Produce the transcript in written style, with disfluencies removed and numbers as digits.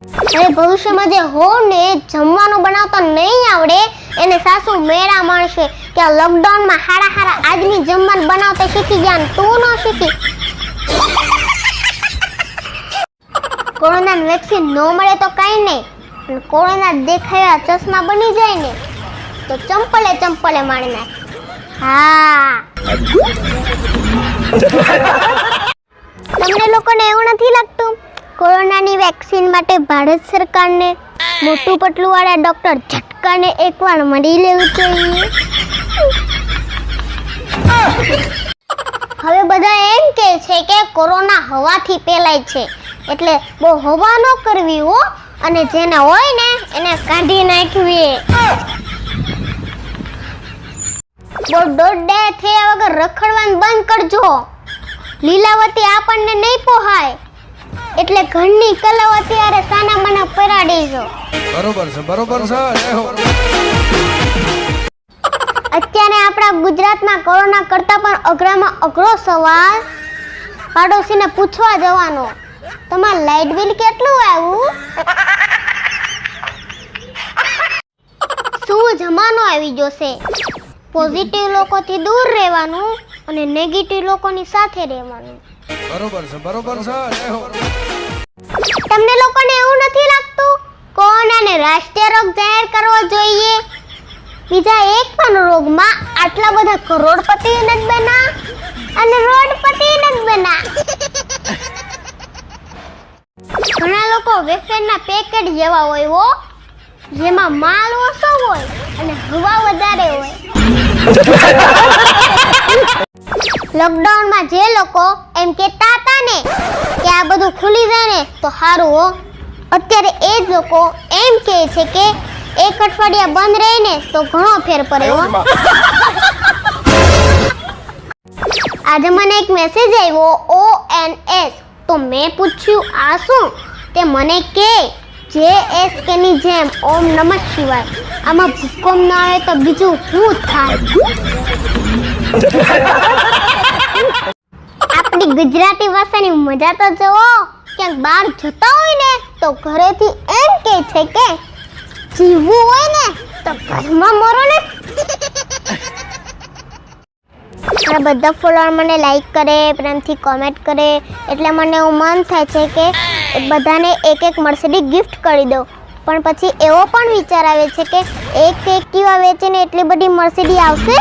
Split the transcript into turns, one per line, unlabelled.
અરે ભવિષ્યમાં જે હોને જમવાનું બનાવતા નહીં આવડે એને સાસુ મેળા મળશે કે આ લોકડાઉનમાં હારા આદમી જમવાનું બનાવતા શીખી ગયા ને તું ન શીખી. કોરોના વેક્સિન ન મળે તો કઈ નહીં, પણ કોરોના દેખાયા ચશ્મા બની જાય ને તો ચંપલે મારી નાખે. હા, તમને લોકોને એવું નથી લાગતું કોરોનાની વેક્સિન માટે ભારત સરકારને મોટું પટલું વાળા ડોક્ટર ઝટકાને એકવાર મળી લેવું જોઈએ? હવે બધા એમ કહે છે કે કોરોના હવાથી ફેલાય છે, એટલે બહુ હવા ન કરવી હો, અને જેને હોય ને એને કાઢી નાખવી. બહુ દોડે થયા વગર રખડવાનું બંધ કરજો. લીલાવતી આપણને નહીં પોહાય, એટલે ઘરની કલાવતી આરે સાના મના પરાડી જો.
બરોબર છે.
અત્યારે આપણા ગુજરાતમાં કોરોના કરતા પણ અઘરામાં અઘરો સવાલ પાડોશીને પૂછવા જવાનો, તમારું લાઇટ બિલ કેટલું આવ્યું? શું જમાનો આવી જશે? પોઝિટિવ લોકોથી દૂર રહેવાનું અને નેગેટિવ લોકોની સાથે રહેવાનું.
બરોબર છે.
તમને લોકોને એવું નથી લાગતું કોરોનાને રાષ્ટ્રીય રોગ જાહેર કરવો જોઈએ? બીજા એક પણ રોગમાં આટલા બધા કરોડપતિ નથી બના અને રોડપતિ નથી બના. ઘણા લોકો વેફરના પેકેટ જેવા હોય હો, જેમાં માલ ઓછો હોય અને હવા વધારે હોય. લોકડાઉનમાં જે લોકો એમ કહેતા હતા ને કે આ બધું ખુલી જાય ને તો સારું હો, અત્યારે એ જ લોકો એમ કહે છે કે એક અઠવાડિયા બંધ રહે ને તો ઘણો ફેર પડે હો. આજે મને એક મેસેજ આવ્યો ONS, તો મેં પૂછ્યું આ શું? તે મને કે JSK ની જેમ ઓમ નમઃ શિવાય. આમાં ભૂકંપ ના આવે તો બીજું શું થાય? આપણી ગુજરાતી ભાષાની મજા તો જુઓ. ક્યાંક બહાર જતા હોય ને તો ઘરેથી એમ કહે છે કે જીવવું હોય ને તો ઘરમાં મરો ને. આ બધા ફોલોઅર મને લાઈક કરે, પ્રેમથી કોમેન્ટ કરે, એટલે મને એવું મન થાય છે કે બધાને એક મર્સિડીઝ ગિફ્ટ કરી દઉં. પણ પછી એવો પણ વિચાર આવે છે કે એક એક્ટિવા વેચીને એટલી બધી મર્સિડીઝ આવશે?